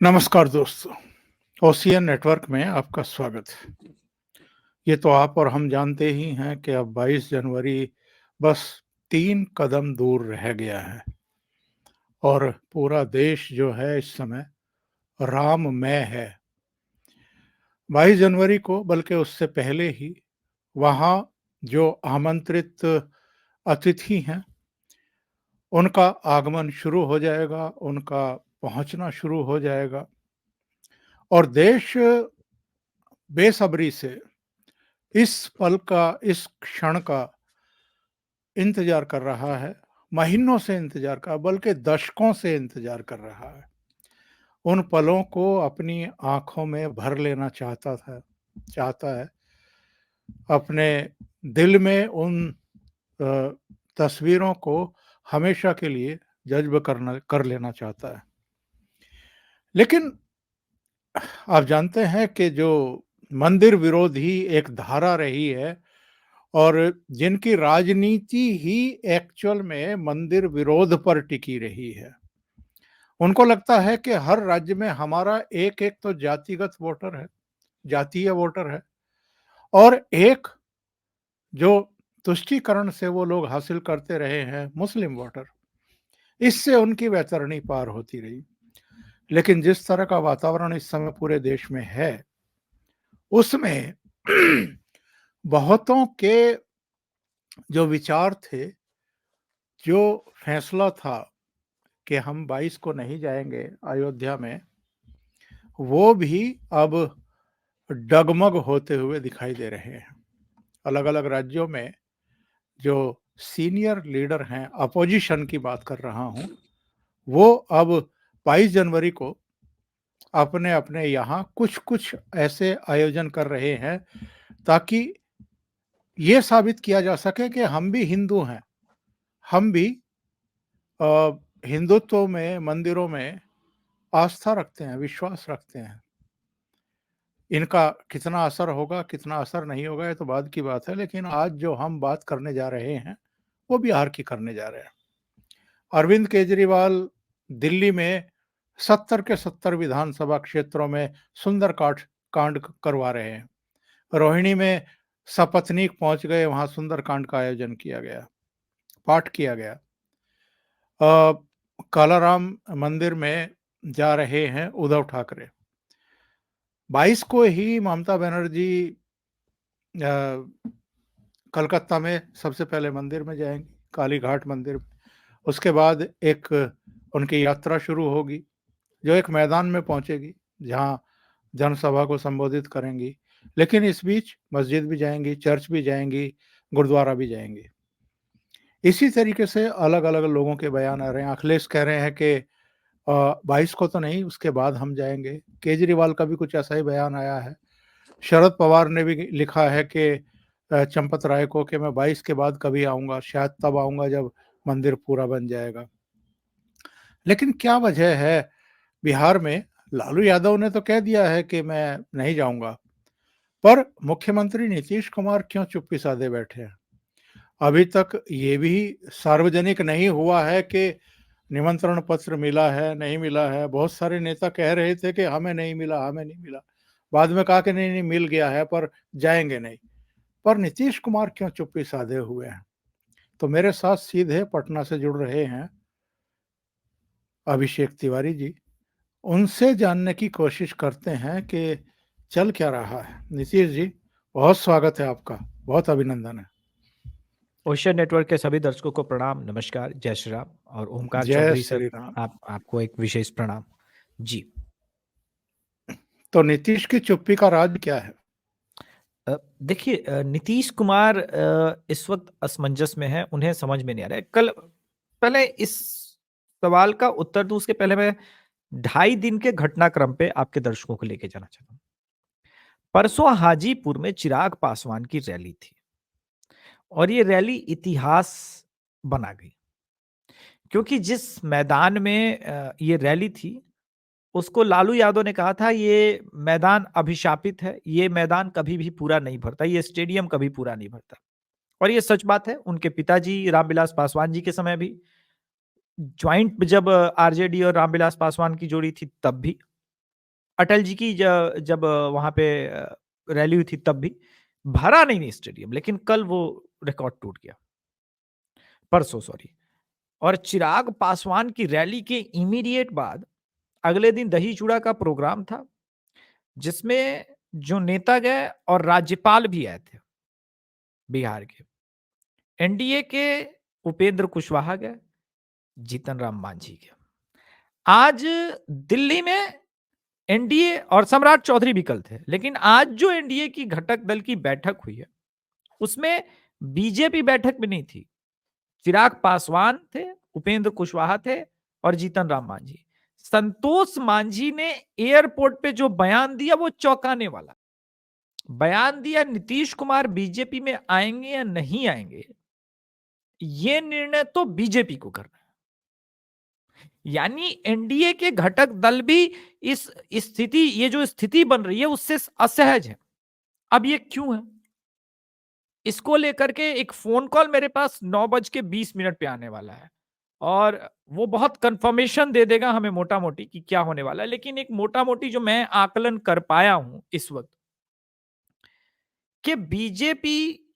नमस्कार दोस्तों, ocean network में आपका स्वागत है। ये तो आप और हम जानते ही हैं कि अब 22 जनवरी बस 3 कदम दूर रह गया है और पूरा देश जो है इस समय राममय है। 22 जनवरी को बल्कि उससे पहले ही वहाँ जो आमंत्रित अतिथि हैं, उनका आगमन शुरू हो जाएगा, उनका पहुँचना शुरू हो जाएगा और देश बेसब्री से इस पल का, इस क्षण का इंतज़ार कर रहा है, महीनों से इंतज़ार का बल्कि दशकों से इंतज़ार कर रहा है। उन पलों को अपनी आँखों में भर लेना चाहता है, अपने दिल में उन अ, तस्वीरों को हमेशा के लिए जज़्ब कर लेना चाहता है। लेकिन आप जानते हैं कि जो मंदिर विरोध ही एक धारा रही है और जिनकी राजनीति ही एक्चुअल में मंदिर विरोध पर टिकी रही है। उनको लगता है कि हर राज्य में हमारा एक-एक तो जातिगत वोटर है, जातीय वोटर है और एक जो तुष्टीकरण से वो लोग हासिल करते रहे हैं मुस्लिम वोटर। इससे उनकी वैतरणी पार होती रही। लेकिन जिस तरह का वातावरण इस समय पूरे देश में है, उसमें बहुतों के जो विचार थे, जो फैसला था कि हम 22 को नहीं जाएँगे अयोध्या में, वो भी अब डगमग होते हुए दिखाई दे रहे हैं। अलग-अलग राज्यों में जो सीनियर लीडर हैं, अपोज़िशन की बात कर रहा हूँ, वो अब 22 जनवरी को अपने-अपने यहाँ कुछ-कुछ ऐसे आयोजन कर रहे हैं, ताकि ये साबित किया जा सके कि हम भी हिंदू हैं। हम भी अ, हिंदुत्व में, मंदिरों में आस्था रखते हैं, विश्वास रखते हैं। इनका कितना असर होगा, कितना असर नहीं होगा, ये तो बाद की बात है, लेकिन आज जो हम बात करने जा रहे हैं, वो बिहार की करने जा रहे हैं। अरविंद केजरीवाल दिल्ली में 70 के 70 विधानसभा क्षेत्रों में सुंदर कांड करवा रहे हैं। रोहिणी में सपत्नीक पहुंच गए, वहां सुंदरकांड का आयोजन किया गया, पाठ किया गया। कालाराम मंदिर में जा रहे हैं उद्धव ठाकरे। 22 को ही ममता बनर्जी कलकत्ता में सबसे पहले मंदिर में जाएंगी, काली घाट मंदिर। उसके बाद एक उनकी यात्रा शुरू होगी, जो एक मैदान में पहुंचेगी, जहां जनसभा को संबोधित करेंगी। लेकिन इस बीच मस्जिद भी जाएंगी, चर्च भी जाएंगी, गुरुद्वारा भी जाएंगी। इसी तरीके से अलग-अलग लोगों के बयान आ रहे हैं। अखिलेश कह रहे हैं कि 22 को तो नहीं, उसके बाद हम जाएंगे। केजरीवाल का भी कुछ ऐसा ही बयान आया है। शरद पवार ने भी लिखा है कि चंपत राय को कि मैं 22 के बाद कभी आऊँगा, शायद तब आऊँगा जब मंदिर पूरा बन जाएगा। लेकिन क्या वजह है, बिहार में लालू यादव ने तो कह दिया है कि मैं नहीं जाऊँगा, पर मुख्यमंत्री नीतीश कुमार क्यों चुप्पी साधे बैठे हैं? अभी तक ये भी सार्वजनिक नहीं हुआ है कि निमंत्रण पत्र मिला है, नहीं मिला है। बहुत सारे नेता कह रहे थे कि हमें नहीं मिला, हमें नहीं मिला। बाद में कहा कि नहीं, नहीं मिल गया है पर जाएँगे नहीं। पर नीतीश कुमार क्यों चुप्पी साधे हुए हैं? तो मेरे साथ सीधे पटना से जुड़ रहे हैं अभिषेक तिवारी जी। उनसे जानने की कोशिश करते हैं कि चल क्या रहा है। नीतीश जी, बहुत स्वागत है आपका, बहुत अभिनंदन है। ओशियन नेटवर्क के सभी दर्शकों को प्रणाम, नमस्कार, जय श्री राम। और ओमकार जय चौधरी सर, श्री राम। आपको एक विशेष प्रणाम। जी। तो नीतीश की चुप्पी का राज क्या है? देखिए, नीतीश कुमार इस वक्त असमंजस में है, उन्हें समझ में नहीं आ रहा है। पहले इस सवाल का उत्तर दूं उसके पहले मैं 2.5 दिन के घटनाक्रम पे आपके दर्शकों को लेके जाना चाहता हूँ। परसों हाजीपुर में चिराग पासवान की रैली थी और ये रैली इतिहास बना गई, क्योंकि जिस मैदान में ये रैली थी, उसको लालू यादव ने कहा था ये मैदान अभिशापित है, ये मैदान कभी भी पूरा नहीं भरता, ये स्टेडियम कभी पूरा नहीं भरता। और ये सच बात है। उनके पिताजी रामविलास पासवान जी के समय भी, जॉइंट जब आरजेडी और रामविलास पासवान की जोड़ी थी तब भी, अटल जी की जब वहां पे रैली हुई थी तब भी भरा नहीं स्टेडियम, लेकिन कल वो रिकॉर्ड टूट गया, परसों सॉरी। और चिराग पासवान की रैली के इमीडिएट बाद अगले दिन दही चूड़ा का प्रोग्राम था, जिसमें जो नेता गए और राज्यपाल भी आए थे बिहार के। एनडीए के उपेंद्र कुशवाहा गए, जीतन राम मांझी गए। आज दिल्ली में एनडीए और सम्राट चौधरी भी कल थे, लेकिन आज जो एनडीए की घटक दल की बैठक हुई है उसमें बीजेपी बैठक में नहीं थी। चिराग पासवान थे, उपेंद्र कुशवाहा थे और जीतन राम मांझी। संतोष मांझी ने एयरपोर्ट पे जो बयान दिया वो चौंकाने वाला बयान दिया। नीतीश कुमार बीजेपी में आएंगे या नहीं आएंगे, ये निर्णय तो बीजेपी को करना है। यानी एनडीए के घटक दल भी इस स्थिति, ये जो स्थिति बन रही है उससे असहज है। अब ये क्यों है, इसको लेकर के एक फोन कॉल मेरे पास 9:20 पे आने वाला है और वो बहुत कंफर्मेशन दे देगा हमें मोटा मोटी कि क्या होने वाला है। लेकिन एक मोटा मोटी जो मैं आकलन कर पाया हूं इस वक्त, कि बीजेपी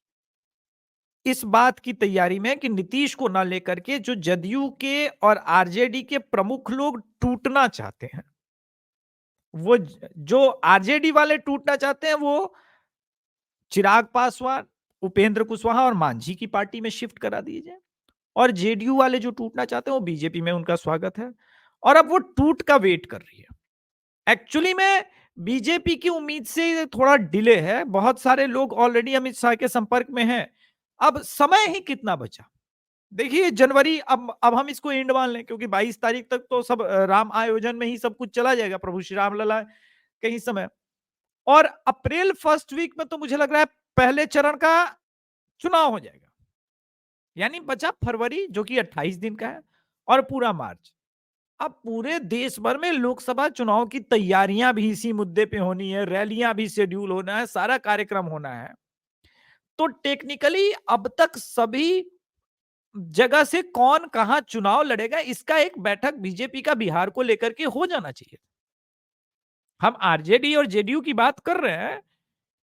इस बात की तैयारी में कि नीतीश को ना लेकर के जो जदयू के और आरजेडी के प्रमुख लोग टूटना चाहते हैं, वो जो आरजेडी वाले टूटना चाहते हैं वो चिराग पासवान, उपेंद्र कुशवाहा और मांझी की पार्टी में शिफ्ट करा दिए जाए, और जेडीयू वाले जो टूटना चाहते हैं वो बीजेपी में, उनका स्वागत है। और अब वो टूट का वेट कर रही है। एक्चुअली में बीजेपी की उम्मीद से थोड़ा डिले है, बहुत सारे लोग ऑलरेडी अमित शाह के संपर्क में हैं। अब समय ही कितना बचा, देखिए जनवरी, अब हम इसको एंड मान लें क्योंकि 22 तारीख तक तो सब राम आयोजन में ही सब कुछ चला जाएगा, प्रभु श्री राम लला कहीं समय। और अप्रैल फर्स्ट वीक में तो मुझे लग रहा है पहले चरण का चुनाव हो जाएगा। यानी बचा फरवरी जो कि 28 दिन का है और पूरा मार्च। अब पूरे देश भर में लोकसभा चुनाव की तैयारियां भी इसी मुद्दे पे होनी है, रैलियां भी शेड्यूल होना है, सारा कार्यक्रम होना है। तो टेक्निकली अब तक सभी जगह से कौन कहां चुनाव लड़ेगा इसका एक बैठक बीजेपी का बिहार को लेकर के हो जाना चाहिए। हम आरजेडी और जेडीयू की बात कर रहे हैं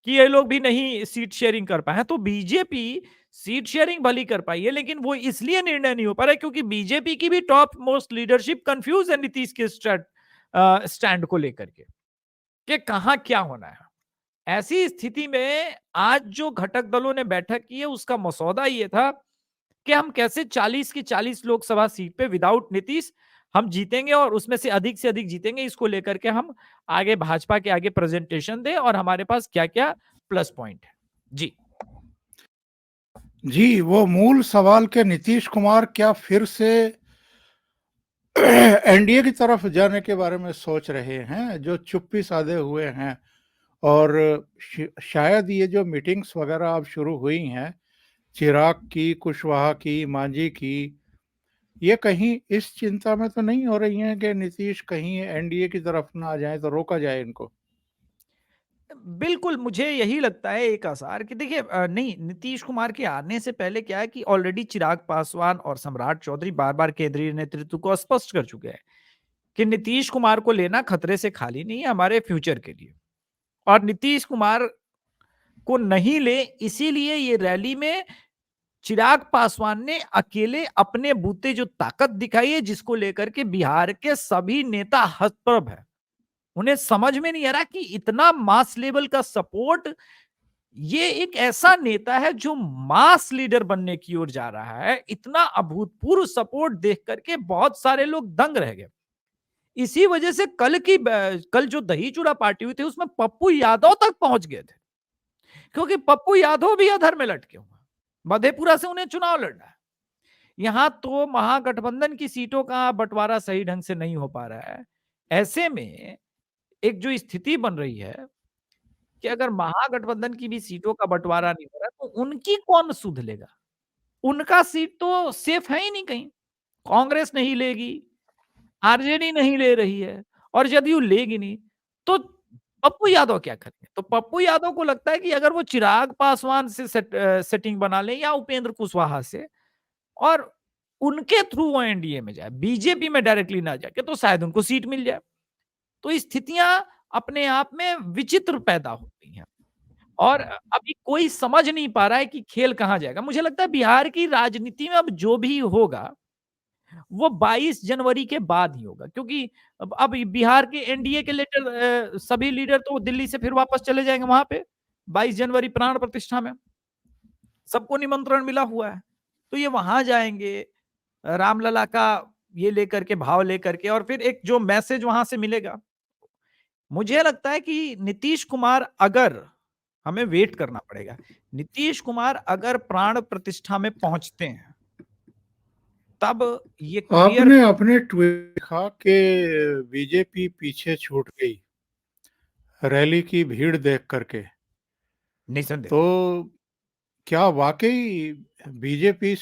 कि ये लोग भी नहीं सीट शेयरिंग कर पाए, तो बीजेपी सीट शेयरिंग भली कर पाई है, लेकिन वो इसलिए निर्णय नहीं हो पा रहा है क्योंकि बीजेपी की भी टॉप मोस्ट लीडरशिप कंफ्यूज है नीतीश के स्टैंड को लेकर के कि कहां क्या होना है। ऐसी स्थिति में आज जो घटक दलों ने बैठक की है उसका मसौदा ये था कि हम कैसे 40 की 40 लोकसभा सीट पे विदाउट नीतीश हम जीतेंगे और उसमें से अधिक जीतेंगे। इसको लेकर के हम आगे भाजपा के आगे प्रेजेंटेशन दें और हमारे पास क्या क्या प्लस पॉइंट है। जी जी, वो मूल सवाल के नीतीश कुमार क्या फिर से एनडीए की तरफ जाने के बारे में सोच रहे हैं, जो चुप्पी साधे हुए हैं। और शायद ये जो मीटिंग्स वगैरह अब शुरू हुई हैं, चिराग की, कुशवाहा की, मांझी की, ये कहीं इस चिंता में तो नहीं हो रही हैं कि नीतीश कहीं एनडीए की तरफ ना आ जाए तो रोका जाए इनको? बिल्कुल, मुझे यही लगता है एक आसार कि देखिए नहीं, नीतीश कुमार के आने से पहले क्या है कि ऑलरेडी चिराग पासवान और सम्राट चौधरी बार-बार केंद्रीय नेतृत्व को स्पष्ट कर चुके हैं कि नीतीश कुमार को लेना खतरे से खाली नहीं है हमारे फ्यूचर के लिए। और नीतीश कुमार को नहीं ले, इसीलिए ये रैली में चिराग पासवान ने अकेले अपने बूते जो ताकत दिखाई है, जिसको लेकर के बिहार के सभी नेता हतप्रभ है। उन्हें समझ में नहीं आ रहा कि इतना मास लेवल का सपोर्ट, ये एक ऐसा नेता है जो मास लीडर बनने की ओर जा रहा है। इतना अभूतपूर्व सपोर्ट देख करके बहुत सारे लोग दंग रह गए। इसी वजह से कल जो दही चूड़ा पार्टी हुई थी उसमें पप्पू यादव तक पहुंच गए थे, क्योंकि पप्पू यादव भी अधर में लटके हुए हैं। मधेपुरा से उन्हें चुनाव लड़ना है। यहां तो महागठबंधन की सीटों का बंटवारा सही ढंग से नहीं हो पा रहा है। ऐसे में एक जो स्थिति बन रही है कि अगर महागठबंधन की भी सीटों का बंटवारा नहीं हो रहा है तो उनकी कौन सुध लेगा? उनका सीट तो सेफ है ही नहीं कहीं। कांग्रेस नहीं लेगी, आरजेडी नहीं ले रही है और जदयू लेगी नहीं, तो पप्पू यादव क्या करेंगे? तो पप्पू यादव को लगता है कि अगर वो चिराग पासवान से सेटिंग बना लें या उपेंद्र कुशवाहा से और उनके थ्रू वो एनडीए में जाए, बीजेपी में डायरेक्टली ना जाके, तो शायद उनको सीट मिल जाए। तो स्थितियां अपने आप में विचित्र पैदा हो गई हैं और अभी कोई समझ नहीं पा रहा है कि खेल कहाँ जाएगा। मुझे लगता है बिहार की राजनीति में अब जो भी होगा, वो 22 जनवरी के बाद ही होगा क्योंकि अब बिहार के एनडीए के सभी लीडर तो दिल्ली से फिर वापस चले जाएंगे वहां पे 22 जनवरी प्राण प्रतिष्ठा में। सबको निमंत्रण मिला हुआ है, तो ये वहां जाएंगे रामलला का ये लेकर के भाव लेकर के और फिर एक जो मैसेज वहां से मिलेगा। मुझे लगता है कि नीतीश कुमार अगर हमें वेट करना पड़ेगा, नीतीश कुमार अगर प्राण प्रतिष्ठा में पहुंचते हैं तब ये क्लियर आपने अपने ट्वीट लिखा कि बीजेपी पीछे छूट गई रैली की भीड़ देख करके, निसंदेह। तो क्या वाकई बीजेपी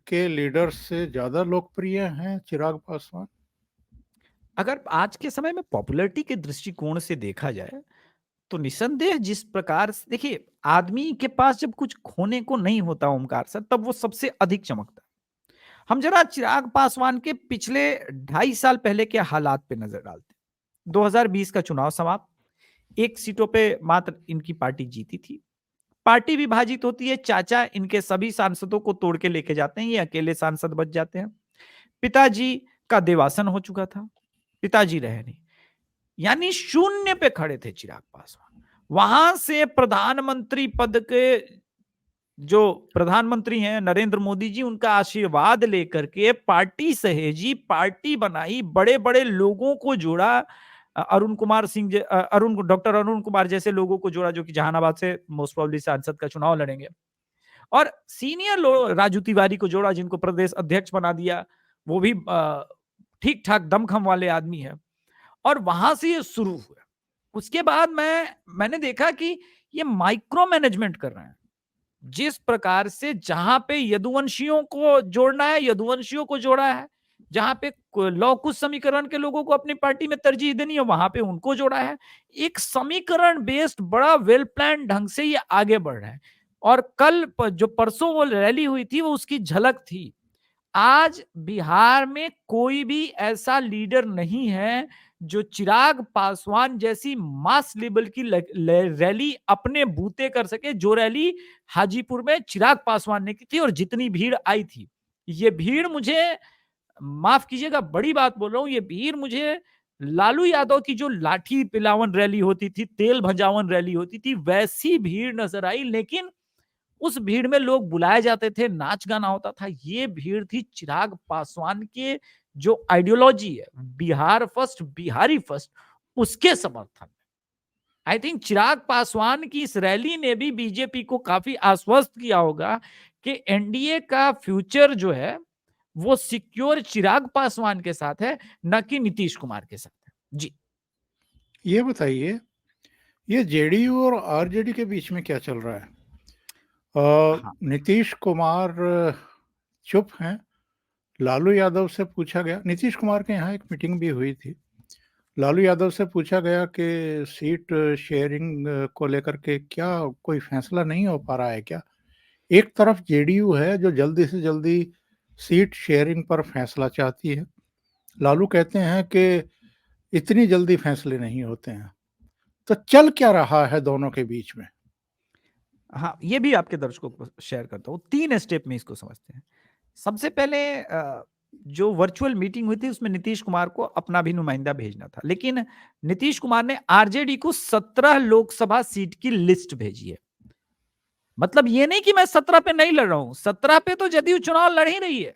के लीडर्स से ज्यादा लोकप्रिय हैं चिराग पासवान? अगर आज के समय में पॉपुलैरिटी के दृष्टिकोण से देखा जाए तो निसंदेह जिस प्रकार से देखिए आदमी के पास जब कुछ खोने को नहीं होता ओमकार सर तब वो सबसे अधिक चमकता है। हम जरा चिराग पासवान के पिछले 2.5 साल पहले के हालात पे नजर डालते हैं। 2020 का चुनाव समाप्त, 1 सीटों पे मात्र इनकी पार्टी जीती थी। पार्टी विभाजित होती है, चाचा इनके सभी सांसदों को तोड़ के लेके जाते हैं, ये अकेले सांसद बच जाते हैं। पिताजी का देवासन हो चुका था, पिताजी रहे नहीं, यानी शून्य पे खड़े थे चिराग पासवान। वहां से प्रधानमंत्री पद के जो प्रधानमंत्री हैं नरेंद्र मोदी जी, उनका आशीर्वाद लेकर के पार्टी सहेजी, पार्टी बनाई, बड़े बड़े लोगों को जोड़ा, अरुण कुमार सिंह डॉक्टर अरुण कुमार जैसे लोगों को जोड़ा जो कि जहानाबाद से मोस्ट प्रोबेबली सांसद का चुनाव लड़ेंगे, और सीनियर राजू तिवारी को जोड़ा जिनको प्रदेश अध्यक्ष बना दिया, वो भी ठीक ठाक दमखम वाले आदमी है। और वहां से ये शुरू हुआ। उसके बाद मैंने देखा कि ये माइक्रो मैनेजमेंट कर रहे हैं। जिस प्रकार से जहां पे यदुवंशियों को जोड़ना है यदुवंशियों को जोड़ा है, जहां पे लौकुश समीकरण के लोगों को अपनी पार्टी में तरजीह देनी है वहां पे उनको जोड़ा है। एक समीकरण बेस्ड बड़ा वेल प्लान ढंग से ये आगे बढ़ रहा है। और कल जो परसों वो रैली हुई थी वो उसकी झलक थी। आज बिहार में कोई भी ऐसा लीडर नहीं है जो चिराग पासवान जैसी मास लेवल की रैली अपने बूते कर सके, जो रैली हाजीपुर में चिराग पासवान ने की थी और जितनी भीड़ आई थी। ये भीड़ मुझे, माफ कीजिएगा बड़ी बात बोल रहा हूं, ये भीड़ मुझे लालू यादव की जो लाठी पिलावन रैली होती थी, तेल भजावन रैली होती थी, वैसी भीड़ नजर आई। लेकिन उस भीड़ में लोग बुलाए जाते थे, नाच गाना होता था। ये भीड़ थी चिराग पासवान के जो आइडियोलॉजी है बिहार फर्स्ट, बिहारी फर्स्ट, उसके समर्थन में। आई थिंक चिराग पासवान की इस रैली ने भी बीजेपी को काफी आश्वस्त किया होगा कि एनडीए का फ्यूचर जो है वो सिक्योर चिराग पासवान के साथ है, न कि नीतीश कुमार के साथ है। जी, ये बताइए, ये जेडीयू और आरजेडी के बीच में क्या चल रहा है? हाँ, नीतीश कुमार चुप हैं। लालू यादव से पूछा गया, नीतीश कुमार के यहाँ एक मीटिंग भी हुई थी, लालू यादव से पूछा गया कि सीट शेयरिंग को लेकर के क्या कोई फैसला नहीं हो पा रहा है क्या? एक तरफ जेडीयू है जो जल्दी से जल्दी सीट शेयरिंग पर फैसला चाहती है, लालू कहते हैं कि इतनी जल्दी फैसले नहीं होते हैं। तो चल क्या रहा है दोनों के बीच में? हाँ, ये भी आपके दर्शकों को शेयर करता हूँ। 3 स्टेप में इसको समझते हैं। सबसे पहले जो वर्चुअल मीटिंग हुई थी उसमें नीतीश कुमार को अपना भी नुमाइंदा भेजना था, लेकिन नीतीश कुमार ने आरजेडी को 17 लोकसभा सीट की लिस्ट भेजी है। मतलब ये नहीं कि मैं 17 पे नहीं लड़ रहा हूं, 17 पे तो जदयू चुनाव लड़ ही रही है।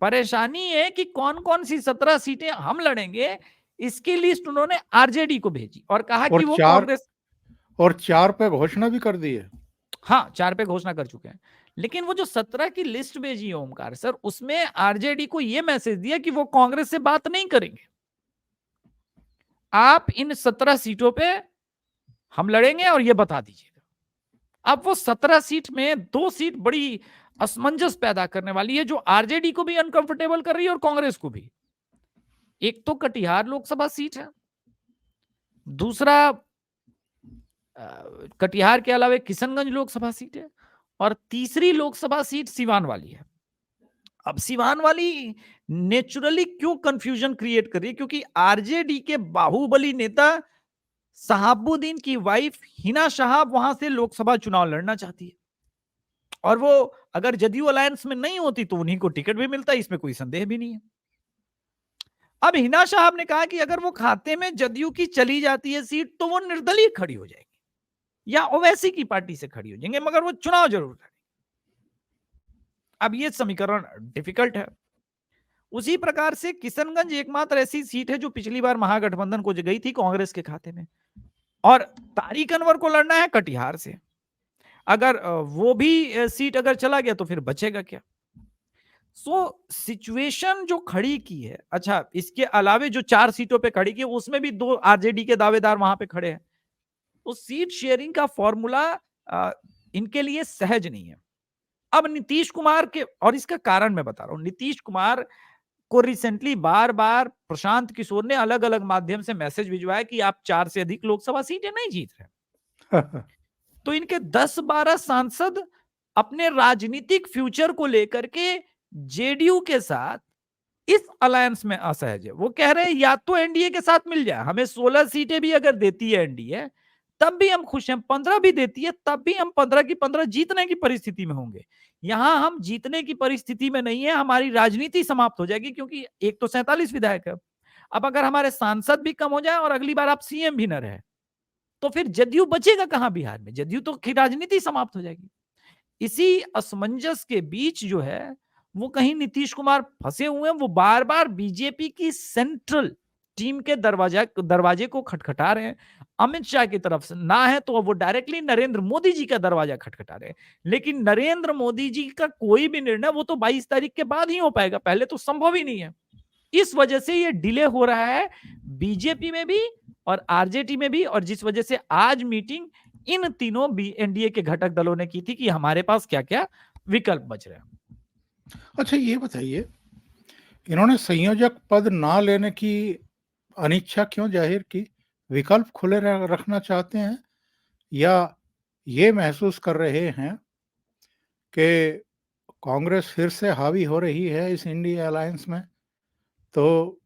परेशानी है कि कौन कौन सी 17 सीटें हम लड़ेंगे, इसकी लिस्ट उन्होंने आरजेडी को भेजी और कहा और कि वो चार कांग्रेस, और 4 पे घोषणा भी कर दी है। हाँ 4 पे घोषणा कर चुके हैं। लेकिन वो जो 17 की लिस्ट भेजी है ओमकार सर, उसमें आरजेडी को ये मैसेज दिया कि वो कांग्रेस से बात नहीं करेंगे। आप इन 17 सीटों पे हम लड़ेंगे और ये बता दीजिएगा। अब वो 17 सीट में 2 सीट बड़ी असमंजस पैदा करने वाली है, जो आरजेडी को भी अनकंफर्टेबल कर रही है और कांग्रेस को भी। एक तो कटिहार लोकसभा सीट है, दूसरा कटिहार के अलावा किशनगंज लोकसभा सीट है, और तीसरी लोकसभा सीट सिवान वाली है। अब सिवान वाली नेचुरली क्यों कंफ्यूजन क्रिएट कर रही है? क्योंकि आरजेडी के बाहुबली नेता शहाबुद्दीन की वाइफ हिना शहाब वहां से लोकसभा चुनाव लड़ना चाहती है, और वो अगर जदयू अलायंस में नहीं होती तो उन्हीं को टिकट भी मिलता, इसमें कोई संदेह भी नहीं है। अब हिना साहब ने कहा कि अगर वो खाते में जदयू की चली जाती है सीट तो वो निर्दलीय खड़ी हो जाएगी या ओवैसी की पार्टी से खड़ी हो जाएंगे, मगर वो चुनाव जरूर लड़ेंगे। अब ये समीकरण डिफिकल्ट है। उसी प्रकार से किशनगंज एकमात्र ऐसी सीट है जो पिछली बार महागठबंधन को गई थी कांग्रेस के खाते में, और तारिक अनवर को लड़ना है कटिहार से। अगर वो भी सीट अगर चला गया तो फिर बचेगा क्या? सिचुएशन जो खड़ी की है, अच्छा इसके अलावे जो 4 सीटों पे खड़ी की उसमें भी 2 आरजेडी के दावेदार वहां पे खड़े हैं, तो सीट शेयरिंग का फॉर्मूला इनके लिए सहज नहीं है। अब नीतीश कुमार के, और इसका कारण मैं बता रहा हूं, नीतीश कुमार को रिसेंटली बार बार प्रशांत किशोर ने अलग अलग माध्यम से मैसेज भिजवाया कि आप 4 से अधिक लोकसभा सीटें नहीं जीत रहे। तो इनके 10-12 सांसद अपने राजनीतिक फ्यूचर को लेकर के जेडीयू के साथ इस अलायंस में असहज है। वो कह रहे हैं या तो एनडीए के साथ मिल जाए, हमें 16 सीटें भी अगर देती है एनडीए तब भी हम खुश हैं, 15 भी देती है तब भी हम 15 की 15 जीतने की परिस्थिति में होंगे। यहां हम जीतने की परिस्थिति में नहीं है, हमारी राजनीति समाप्त हो जाएगी, क्योंकि एक तो 47 विधायक है। अब अगर हमारे सांसद भी कम हो जाए और अगली बार आप सीएम भी न रहे तो फिर जदयू बचेगा कहां बिहार में? जदयू तो की राजनीति समाप्त हो जाएगी। इसी असमंजस के बीच जो है वो कहीं नीतीश कुमार फंसे हुए हैं। वो बार बार बीजेपी की सेंट्रल टीम के दरवाजे को खटखटा रहे हैं। अमित शाह की तरफ से ना है तो वो डायरेक्टली नरेंद्र मोदी जी का दरवाजा खटखटा रहे हैं, लेकिन नरेंद्र मोदी जी का कोई भी निर्णय वो तो 22 तारीख के बाद ही हो पाएगा, पहले तो संभव ही नहीं है। इस वजह से ये डिले हो रहा है बीजेपी में भी और आरजेडी में भी, और जिस वजह से आज मीटिंग इन तीनों भी एनडीए के घटक दलों ने की थी कि हमारे पास क्या क्या विकल्प बच रहे हैं। अच्छा ये बताइए, इन्होंने संयोजक पद ना लेने की अनिच्छा क्यों जाहिर की? विकल्प खुले रखना चाहते हैं या ये महसूस कर रहे हैं कि कांग्रेस फिर से हावी हो रही है इस इंडिया अलायंस में, तो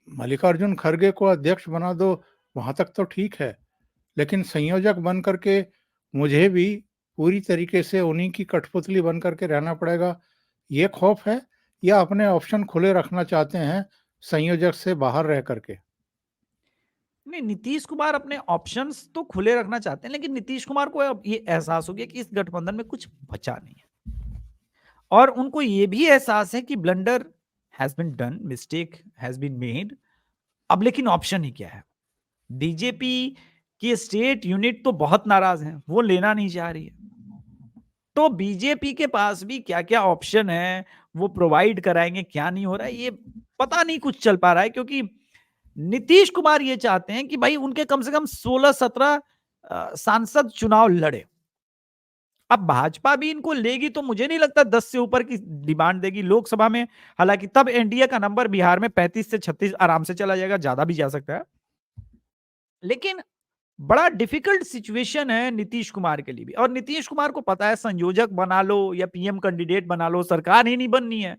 मल्लिकार्जुन खड़गे को अध्यक्ष बना दो, वहां तक तो ठीक है, लेकिन संयोजक बन करके मुझे भी पूरी तरीके से उन्हीं की कठपुतली बन करके रहना पड़ेगा, ये खौफ है? या अपने ऑप्शन खुले रखना चाहते हैं संयोजक से बाहर रह करके? नहीं, नीतीश कुमार अपने ऑप्शंस तो खुले रखना चाहते हैं, लेकिन नीतीश कुमार को अब ये एहसास हो गया कि इस गठबंधन में कुछ बचा नहीं है, और उनको ये भी एहसास है कि blunder has been done, mistake has been made. अब लेकिन ऑप्शन ही क्या है? बीजेपी की स्टेट यूनिट तो बहुत नाराज है, वो लेना नहीं चाह रही है, तो बीजेपी के पास भी क्या क्या ऑप्शन है वो प्रोवाइड कराएंगे, क्या नहीं हो रहा है ये पता नहीं कुछ चल पा रहा है, क्योंकि नीतीश कुमार ये चाहते हैं कि भाई उनके कम से कम 16-17 सांसद चुनाव लड़े। अब भाजपा भी इनको लेगी तो मुझे नहीं लगता 10 से ऊपर की डिमांड देगी लोकसभा में, हालांकि तब एनडीए का नंबर बिहार में 35 से 36 आराम से चला जाएगा, ज्यादा भी जा सकता है। लेकिन बड़ा डिफिकल्ट सिचुएशन है नीतीश कुमार के लिए भी, और नीतीश कुमार को पता है संयोजक बना लो या पीएम कैंडिडेट बना लो, सरकार ही नहीं बननी है,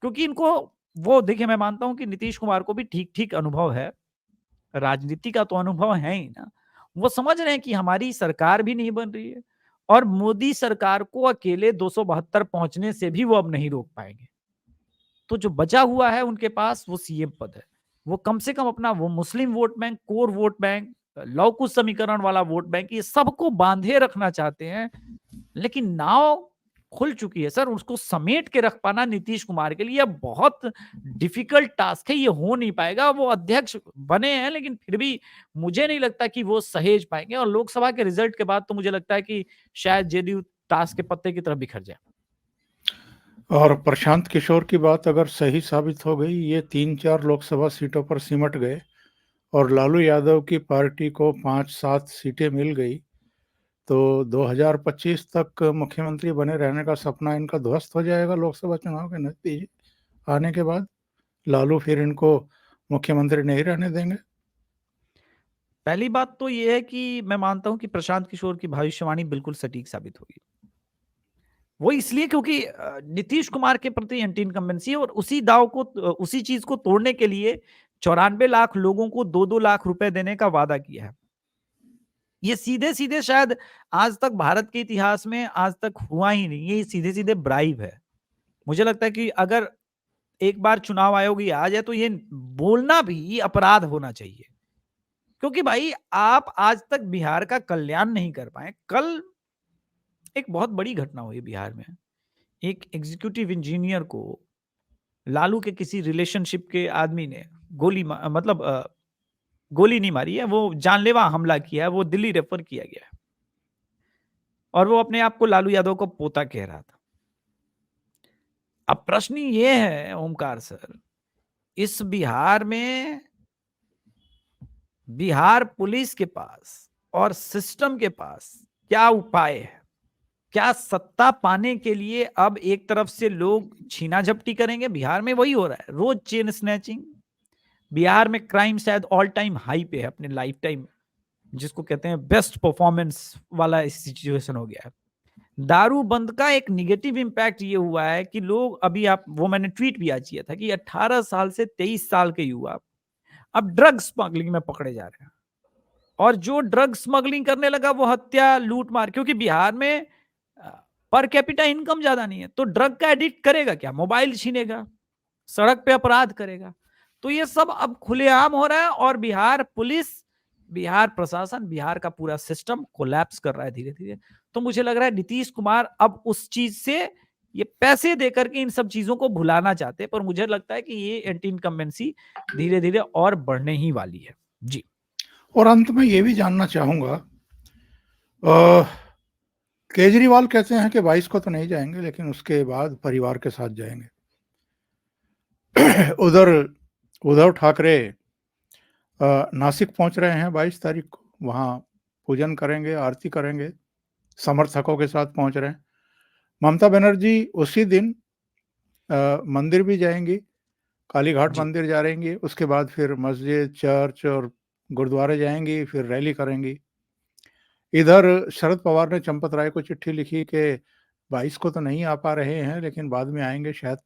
क्योंकि इनको वो देखिए, मैं मानता हूं कि नीतीश कुमार को भी ठीक ठीक अनुभव है, राजनीति का तो अनुभव है ही ना। वो समझ रहे हैं कि हमारी सरकार भी नहीं बन रही है और मोदी सरकार को अकेले 272 पहुंचने से भी वो अब नहीं रोक पाएंगे। तो जो बचा हुआ है उनके पास वो सीएम पद है, वो कम से कम अपना वो Muslim vote bank, core vote bank, लौकुश समीकरण वाला वोट बैंक, ये सबको बांधे रखना चाहते हैं, लेकिन नाव खुल चुकी है सर, उसको समेट के रख पाना नीतीश कुमार के लिए बहुत डिफिकल्ट टास्क है, ये हो नहीं पाएगा। वो अध्यक्ष बने हैं लेकिन फिर भी मुझे नहीं लगता कि वो सहेज पाएंगे, और लोकसभा के रिजल्ट के बाद तो मुझे लगता है कि शायद जेडीयू ताश के पत्ते की तरफ बिखर जाए। और प्रशांत किशोर की बात अगर सही साबित हो गई, ये 3-4 लोकसभा सीटों पर सिमट गए और लालू यादव की पार्टी को 5-7 सीटें मिल गई, तो 2025 तक मुख्यमंत्री बने रहने का सपना इनका ध्वस्त हो जाएगा लोकसभा चुनाव के नतीजे आने के बाद। लालू फिर इनको मुख्यमंत्री नहीं रहने देंगे। पहली बात तो ये है कि मैं मानता हूं कि प्रशांत किशोर की भविष्यवाणी बिल्कुल सटीक साबित होगी। वो इसलिए क्योंकि नीतीश कुमार के प्रति एंटी इनकम्बेंसी है, और उसी दाव को, उसी चीज को तोड़ने के लिए 94 लाख लोगों को 2-2 लाख रुपए देने का वादा किया है। ये सीधे सीधे शायद आज तक भारत के इतिहास में आज तक हुआ ही नहीं, ये सीधे सीधे ब्राइब है। मुझे लगता है कि अगर एक बार चुनाव आयोग ये आ जाए तो ये बोलना भी अपराध होना चाहिए, क्योंकि भाई आप आज तक बिहार का कल्याण नहीं कर पाए। कल एक बहुत बड़ी घटना हुई बिहार में, एक एग्जीक्यूटिव इंजीनियर को लालू के किसी रिलेशनशिप के आदमी ने मतलब गोली नहीं मारी है, वो जानलेवा हमला किया है, वो दिल्ली रेफर किया गया है और वो अपने आप को लालू यादव को पोता कह रहा था। अब प्रश्न ये है ओमकार सर, इस बिहार में बिहार पुलिस के पास और सिस्टम के पास क्या उपाय है? क्या सत्ता पाने के लिए अब एक तरफ से लोग छीना झपटी करेंगे? बिहार में वही हो रहा है, रोज चेन स्नैचिंग। बिहार में क्राइम शायद ऑल टाइम हाई पे है अपने लाइफ टाइम, जिसको कहते हैं बेस्ट परफॉर्मेंस वाला सिचुएशन हो गया है। दारू बंद का एक निगेटिव इंपैक्ट ये हुआ है कि लोग अभी आप वो मैंने ट्वीट भी आज किया था कि 18 साल से 23 साल के युवा अब ड्रग स्मगलिंग में पकड़े जा रहे हैं, और जो ड्रग स्मगलिंग करने लगा वो हत्या लूट मार, क्योंकि बिहार में पर कैपिटा इनकम ज्यादा नहीं है, तो ड्रग का एडिक्ट करेगा क्या? मोबाइल छीनेगा, सड़क पे अपराध करेगा। तो ये सब अब खुलेआम हो रहा है और बिहार पुलिस, बिहार प्रशासन, बिहार का पूरा सिस्टम कोलैप्स कर रहा है धीरे धीरे। तो मुझे लग रहा है नीतीश कुमार अब उस चीज से ये पैसे देकर के इन सब चीजों को भुलाना चाहते हैं, पर मुझे लगता है कि ये एंटी इनकम्बेंसी धीरे धीरे और बढ़ने ही वाली है जी। और अंत में ये भी जानना चाहूंगा, केजरीवाल कहते हैं कि 22 को तो नहीं जाएंगे, लेकिन उसके बाद परिवार के साथ जाएंगे। उधर उद्धव ठाकरे नासिक पहुंच रहे हैं 22 तारीख को, वहां पूजन करेंगे, आरती करेंगे, समर्थकों के साथ पहुंच रहे हैं। ममता बनर्जी उसी दिन मंदिर भी जाएंगी, कालीघाट मंदिर जा रहेंगी, उसके बाद फिर मस्जिद, चर्च और गुरुद्वारे जाएंगी, फिर रैली करेंगी। इधर शरद पवार ने चंपत राय को चिट्ठी लिखी कि 22 को तो नहीं आ पा रहे हैं, लेकिन बाद में आएंगे शायद,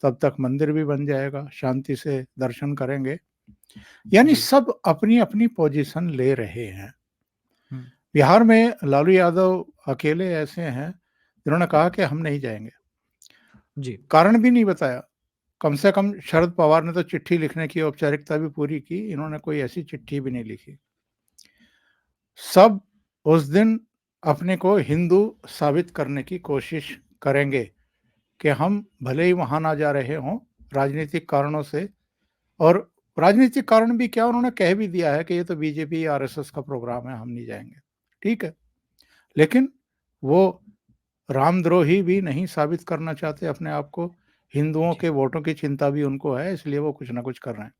तब तक मंदिर भी बन जाएगा, शांति से दर्शन करेंगे। यानी सब अपनी अपनी पोजीशन ले रहे हैं। बिहार में लालू यादव अकेले ऐसे हैं जिन्होंने कहा कि हम नहीं जाएंगे जी। कारण भी नहीं बताया। कम से कम शरद पवार ने तो चिट्ठी लिखने की औपचारिकता भी पूरी की, इन्होंने कोई ऐसी चिट्ठी भी नहीं लिखी। सब उस दिन अपने को हिंदू साबित करने की कोशिश करेंगे कि हम भले ही वहां ना जा रहे हों राजनीतिक कारणों से, और राजनीतिक कारण भी क्या, उन्होंने कह भी दिया है कि ये तो बीजेपी आरएसएस का प्रोग्राम है, हम नहीं जाएंगे, ठीक है। लेकिन वो रामद्रोही भी नहीं साबित करना चाहते अपने आप को, हिंदुओं के वोटों की चिंता भी उनको है, इसलिए वो कुछ ना कुछ कर रहे हैं।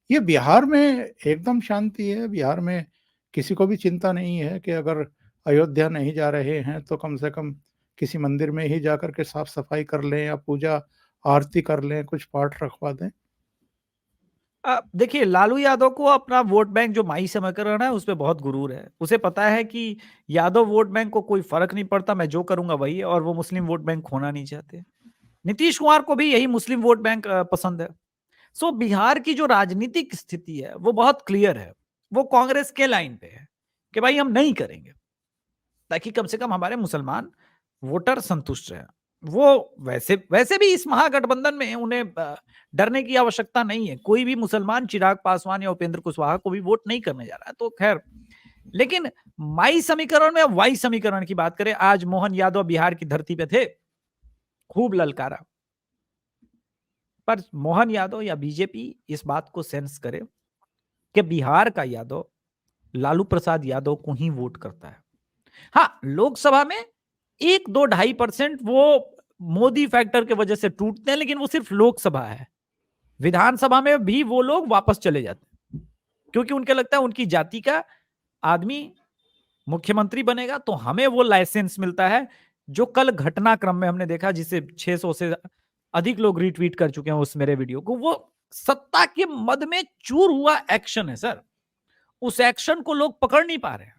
ये बिहार में एकदम शांति है, बिहार में किसी को भी चिंता नहीं है कि अगर अयोध्या नहीं जा रहे हैं तो कम से कम किसी मंदिर में ही जाकर के साफ सफाई कर लें या पूजा आरती कर लें, कुछ पाठ रखवा दें। देखिए, लालू यादव को अपना वोट बैंक जो माई समीकरण है उस पे बहुत गुरूर है। उसे पता है कि यादव वोट बैंक को कोई फर्क नहीं पड़ता, मैं जो करूंगा वही है, और वो मुस्लिम वोट बैंक खोना नहीं चाहते। नीतीश कुमार को भी यही मुस्लिम वोट बैंक पसंद है। सो बिहार की जो राजनीतिक स्थिति है वो बहुत क्लियर है, वो कांग्रेस के लाइन पे है कि भाई हम नहीं करेंगे, ताकि कम से कम हमारे मुसलमान वोटर संतुष्ट रहे। वो वैसे वैसे भी इस महागठबंधन में उन्हें डरने की आवश्यकता नहीं है। कोई भी मुसलमान चिराग पासवान या उपेंद्र कुशवाहा को भी वोट नहीं करने जा रहा है, तो खैर। लेकिन माई समीकरण में वाई समीकरण की बात करें, आज मोहन यादव बिहार की धरती पे थे, खूब ललकारा, पर मोहन यादव या बीजेपी इस बात को सेंस करे कि बिहार का यादव लालू प्रसाद यादव को ही वोट करता है। हाँ, लोकसभा में 1-2-2.5% वो मोदी फैक्टर के वजह से टूटते हैं, लेकिन वो सिर्फ लोकसभा है। विधानसभा में भी वो लोग वापस चले जाते हैं, क्योंकि उनके लगता है उनकी जाति का आदमी मुख्यमंत्री बनेगा तो हमें वो लाइसेंस मिलता है, जो कल घटनाक्रम में हमने देखा, जिसे 600 से अधिक लोग रीट्वीट कर चुके हैं उस मेरे वीडियो को। वो सत्ता के मद में चूर हुआ एक्शन है सर। उस एक्शन को लोग पकड़ नहीं पा रहे हैं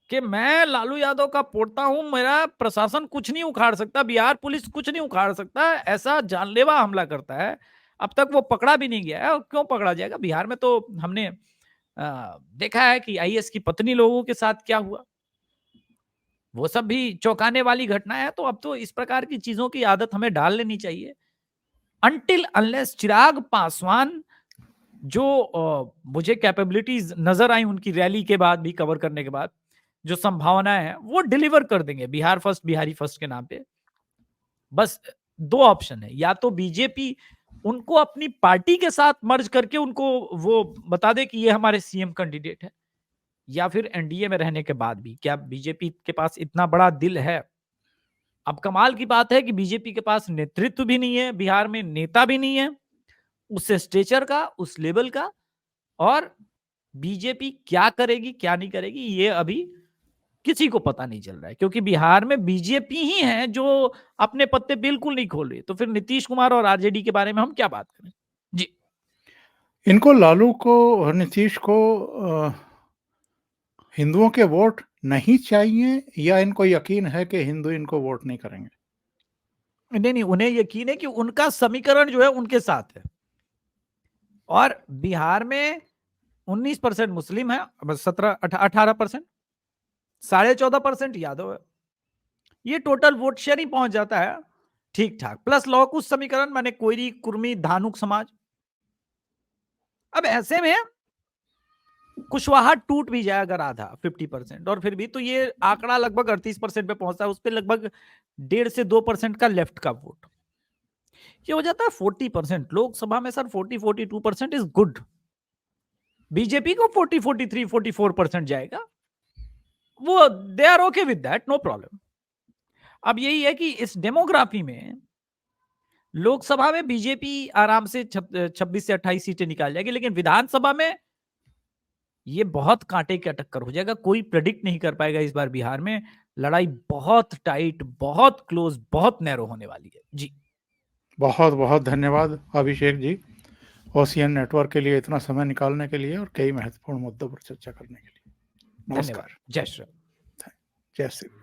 कि मैं लालू यादव का पोता हूं, मेरा प्रशासन कुछ नहीं उखाड़ सकता, बिहार पुलिस कुछ नहीं उखाड़ सकता, ऐसा जानलेवा हमला करता है। अब तक वो पकड़ा भी नहीं गया है, और क्यों पकड़ा जाएगा? बिहार में तो हमने देखा है कि आईएएस की पत्नी लोगों के साथ क्या हुआ, वो सब भी चौंकाने वाली घटना है। तो अब तो इस प्रकार की चीजों की आदत हमें डाल लेनी चाहिए। अनटिल अनलेस चिराग पासवान जो मुझे कैपेबिलिटीज नजर आई उनकी रैली के बाद भी, कवर करने के बाद, जो संभावनाएं हैं वो डिलीवर कर देंगे बिहार फर्स्ट, बिहारी फर्स्ट के नाम पे। बस दो ऑप्शन है, या तो बीजेपी उनको अपनी पार्टी के साथ मर्ज करके उनको वो बता दे कि ये हमारे सीएम कैंडिडेट है, या फिर एनडीए में रहने के बाद भी क्या बीजेपी के पास इतना बड़ा दिल है। अब कमाल की बात है कि बीजेपी के पास नेतृत्व भी नहीं है, बिहार में नेता भी नहीं है उस स्टेचर का, उस लेवल का। और बीजेपी क्या करेगी क्या नहीं करेगी ये अभी किसी को पता नहीं चल रहा है, क्योंकि बिहार में बीजेपी ही है जो अपने पत्ते बिल्कुल नहीं खोल रही। तो फिर नीतीश कुमार और आरजेडी के बारे में हम क्या बात करें जी। इनको, लालू को और नीतीश को हिंदुओं के वोट नहीं चाहिए, या इनको यकीन है कि हिंदू इनको वोट नहीं करेंगे? नहीं, उन्हें यकीन है कि उनका समीकरण जो है उनके साथ है। और बिहार में 19% मुस्लिम है, 18%, 14.5% यादव है। ये टोटल वोट शेयर ही पहुंच जाता है ठीक ठाक, प्लस लॉ कुछ समीकरण माने कोयरी, कुर्मी, धानुक समाज। अब ऐसे में कुशवाहा टूट भी जाए अगर आधा 50%, और फिर भी तो ये आंकड़ा लगभग 38% पे पहुंचता है, उस पर लगभग 1.5 से 2% का लेफ्ट का वोट, ये हो जाता है 40%। लोकसभा में सर 40-42% इज गुड। बीजेपी को 40-43-44% जाएगा, वो they are okay with that, no problem. अब यही है कि इस डेमोग्राफी में लोकसभा में बीजेपी आराम से 26 से 28 सीटें निकाल जाएगी, लेकिन विधानसभा में ये बहुत कांटे का टक्कर हो जाएगा। कोई प्रेडिक्ट नहीं कर पाएगा इस बार बिहार में, लड़ाई बहुत टाइट, बहुत क्लोज, बहुत नैरो होने वाली है जी। बहुत बहुत धन्यवाद अभिषेक जी, ओशियन नेटवर्क के लिए इतना समय निकालने के लिए और कई महत्वपूर्ण मुद्दों पर चर्चा करने के लिए। नमस्कार। जय श्री राम। जय श्री राम।